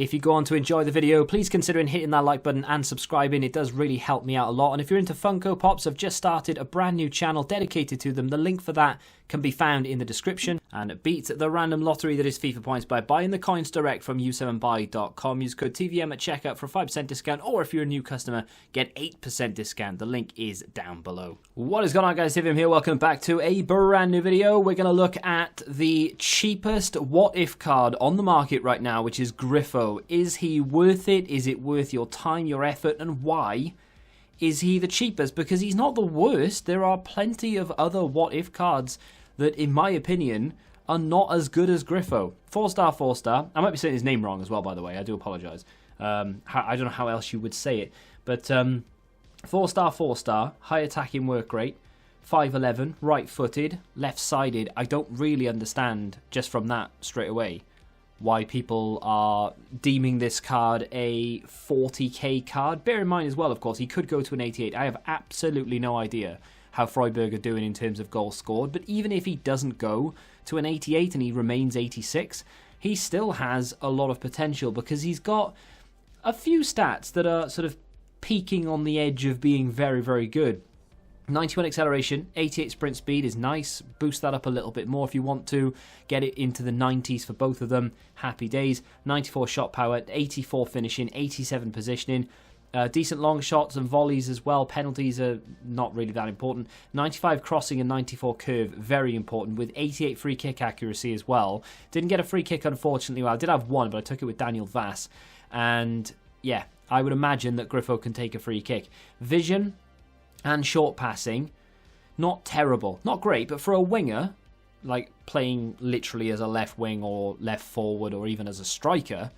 If you go on to enjoy the video, please consider hitting that like button and subscribing. It does really help me out a lot. And if you're into Funko Pops, I've just started a brand new channel dedicated to them. The link for that can be found in the description. And beat the random lottery that is FIFA points by buying the coins direct from u7buy.com. Use code TVM at checkout for a 5% discount, or if you're a new customer, get 8% discount. The link is down below. What is going on, guys? TVM here. Welcome back to a brand new video. We're going to look at the cheapest what if card on the market right now, which is Grifo. Is he worth it? Is it worth your time, your effort, and why is he the cheapest? Because he's not the worst. There are plenty of other what if cards that, in my opinion, are not as good as Grifo. 4-star, 4-star. I might be saying his name wrong as well, by the way. I do apologise. I don't know how else you would say it. But 4-star, 4-star, high attacking work rate, 5'11", right-footed, left-sided. I don't really understand, just from that straight away, why people are deeming this card a 40k card. Bear in mind as well, of course, he could go to an 88. I have absolutely no idea how Freiburg are doing in terms of goals scored, but even if he doesn't go to an 88 and he remains 86, he still has a lot of potential because he's got a few stats that are sort of peaking on the edge of being very, very good. 91 acceleration, 88 sprint speed is nice. Boost that up a little bit more if you want to. Get it into the 90s for both of them. Happy days. 94 shot power, 84 finishing, 87 positioning. Decent long shots and volleys as well. Penalties are not really that important. 95 crossing and 94 curve, very important, with 88 free kick accuracy as well. Didn't get a free kick, unfortunately. Well, I did have one, but I took it with Daniel Vass. And yeah, I would imagine that Grifo can take a free kick. Vision and short passing, not terrible. Not great, but for a winger, like playing literally as a left wing or left forward or even as a striker,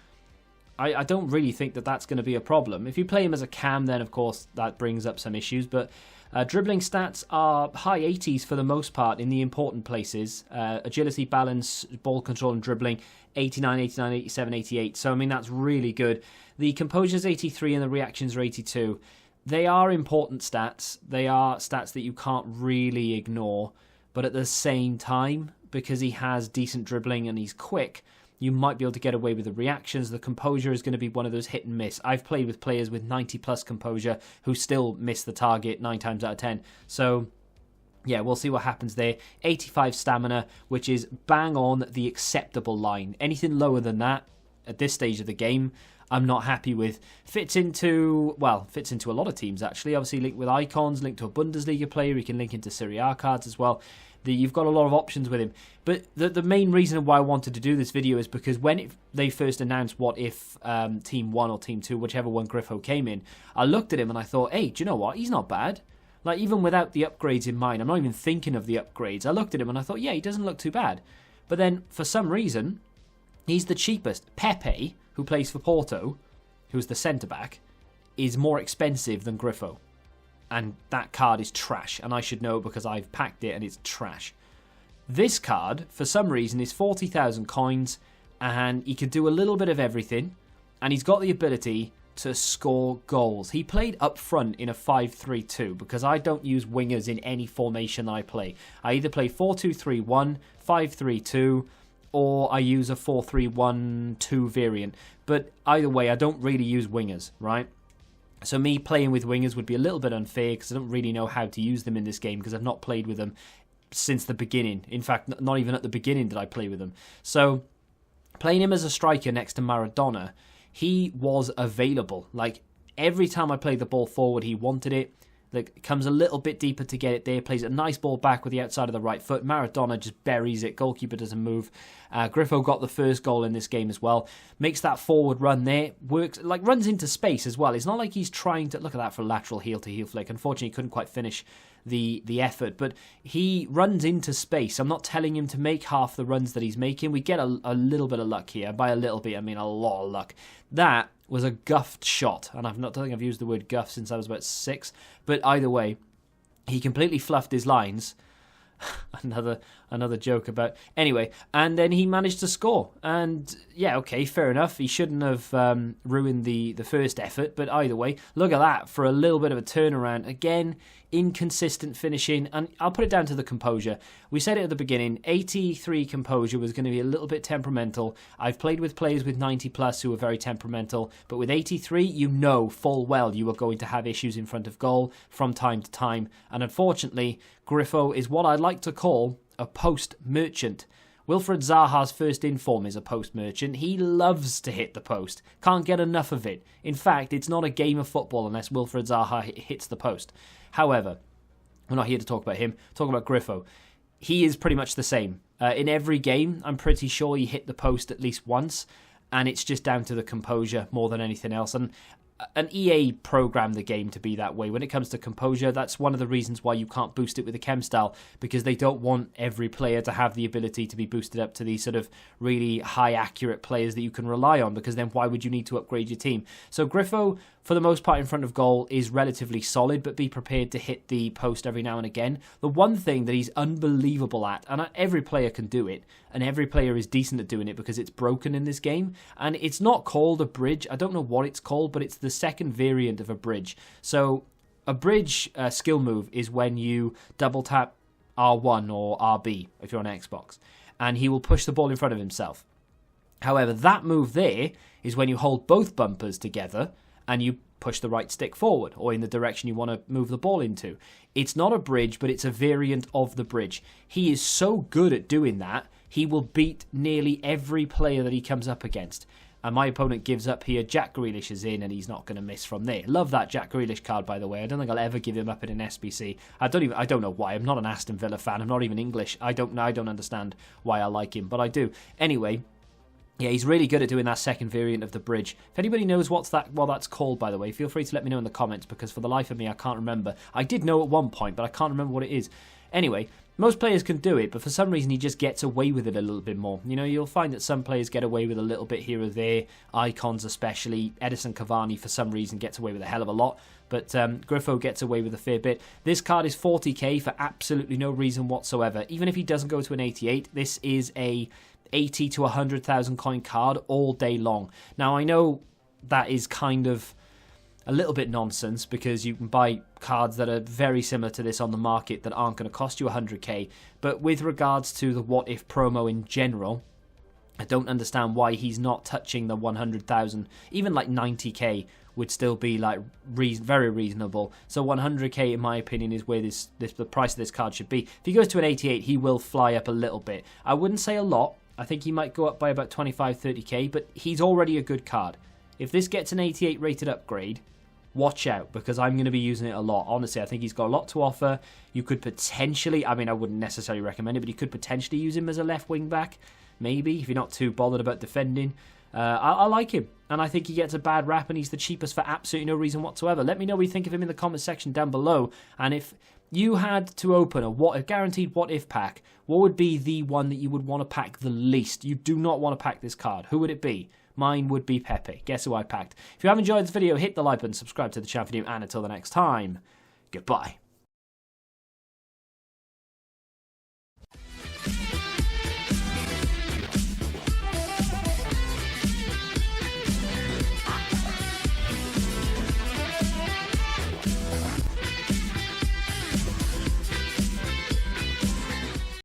I don't really think that that's going to be a problem. If you play him as a cam, then of course that brings up some issues. But dribbling stats are high 80s for the most part in the important places. Agility, balance, ball control and dribbling, 89, 89, 87, 88. So, I mean, that's really good. The composure's 83 and the reactions are 82. They are important stats. They are stats that you can't really ignore. But at the same time, because he has decent dribbling and he's quick, you might be able to get away with the reactions. The composure is going to be one of those hit and miss. I've played with players with 90 plus composure who still miss the target 9 times out of 10. So yeah, we'll see what happens there. 85 stamina, which is bang on the acceptable line. Anything lower than that at this stage of the game, I'm not happy with. Fits into a lot of teams actually. Obviously linked with icons, linked to a Bundesliga player. He can link into Serie A cards as well. You've got a lot of options with him. But the main reason why I wanted to do this video is because when they first announced what if Team 1 or Team 2, whichever one Grifo came in, I looked at him and I thought, hey, do you know what? He's not bad. Like, even without the upgrades in mind, I'm not even thinking of the upgrades. I looked at him and I thought, yeah, he doesn't look too bad. But then, for some reason, he's the cheapest. Pepe, who plays for Porto, who's the centre-back, is more expensive than Grifo. And that card is trash, and I should know because I've packed it and it's trash. This card, for some reason, is 40,000 coins, and he can do a little bit of everything, and he's got the ability to score goals. He played up front in a 5-3-2 because I don't use wingers in any formation I play. I either play 4-2-3-1, 5-3-2, or I use a 4-3-1-2 variant. But either way, I don't really use wingers, right? So me playing with wingers would be a little bit unfair because I don't really know how to use them in this game because I've not played with them since the beginning. In fact, not even at the beginning did I play with them. So playing him as a striker next to Maradona, he was available. Like, every time I played the ball forward, he wanted it. Like, comes a little bit deeper to get it there, plays a nice ball back with the outside of the right foot. Maradona just buries it. Goalkeeper doesn't move. Grifo got the first goal in this game as well. Makes that forward run there. Works, like, runs into space as well. It's not like he's trying to... Look at that for lateral heel-to-heel flick. Unfortunately, he couldn't quite finish the effort, but he runs into space. I'm not telling him to make half the runs that he's making. We get a little bit of luck here. By a little bit, I mean a lot of luck. That was a guffed shot, and I don't think I've used the word guff since I was about 6, but either way, he completely fluffed his lines. another another joke about... Anyway, and then he managed to score. And, yeah, okay, fair enough. He shouldn't have ruined the first effort. But either way, look at that for a little bit of a turnaround. Again, inconsistent finishing. And I'll put it down to the composure. We said it at the beginning. 83 composure was going to be a little bit temperamental. I've played with players with 90 plus who are very temperamental. But with 83, you know full well you are going to have issues in front of goal from time to time. And unfortunately, Grifo is what I'd like to call a post merchant. Wilfred Zaha's first inform is a post merchant. He loves to hit the post. Can't get enough of it. In fact, it's not a game of football unless Wilfred Zaha hits the post. However, we're not here to talk about him. Talk about Grifo. He is pretty much the same. In every game, I'm pretty sure he hit the post at least once. And it's just down to the composure more than anything else. And an EA programmed the game to be that way. When it comes to composure, that's one of the reasons why you can't boost it with a chem style, because they don't want every player to have the ability to be boosted up to these sort of really high accurate players that you can rely on, because then why would you need to upgrade your team? So Grifo, for the most part in front of goal, is relatively solid, but be prepared to hit the post every now and again. The one thing that he's unbelievable at, and every player can do it, and every player is decent at doing it because it's broken in this game, and it's not called a bridge. I don't know what it's called, but it's the second variant of a bridge. So a bridge skill move is when you double tap R1 or RB if you're on Xbox, and he will push the ball in front of himself. However, that move there is when you hold both bumpers together and you push the right stick forward or in the direction you want to move the ball into. It's not a bridge, but it's a variant of the bridge. He is so good at doing that, he will beat nearly every player that he comes up against. And my opponent gives up here. Jack Grealish is in, and he's not going to miss from there. Love that Jack Grealish card, by the way. I don't think I'll ever give him up in an SBC. I don't know why. I'm not an Aston Villa fan. I'm not even English. I don't understand why I like him, but I do. Anyway, yeah, he's really good at doing that second variant of the bridge. If anybody knows what that's called, by the way, feel free to let me know in the comments, because for the life of me, I can't remember. I did know at one point, but I can't remember what it is. Anyway, most players can do it, but for some reason he just gets away with it a little bit more. You know, you'll find that some players get away with a little bit here or there, icons especially. Edison Cavani, for some reason, gets away with a hell of a lot, but Grifo gets away with a fair bit. This card is 40k for absolutely no reason whatsoever. Even if he doesn't go to an 88, this is a 80 to 100,000 coin card all day long. Now, I know that is kind of a little bit nonsense, because you can buy cards that are very similar to this on the market that aren't going to cost you 100k. But with regards to the What If promo in general, I don't understand why he's not touching the 100,000. Even like 90k would still be like very reasonable. So 100k, in my opinion, is where the price of this card should be. If he goes to an 88, he will fly up a little bit. I wouldn't say a lot. I think he might go up by about 25-30k, but he's already a good card. If this gets an 88 rated upgrade, watch out, because I'm going to be using it a lot. Honestly, I think he's got a lot to offer. You could potentially, I mean, I wouldn't necessarily recommend it, but you could potentially use him as a left wing back, maybe, if you're not too bothered about defending. I like him, and I think he gets a bad rap, and he's the cheapest for absolutely no reason whatsoever. Let me know what you think of him in the comment section down below, and if you had to open a guaranteed what if pack, what would be the one that you would want to pack the least? You do not want to pack this card. Who would it be? Mine would be Pepe. Guess who I packed? If you have enjoyed this video, hit the like button, subscribe to the channel for new, and until the next time, goodbye.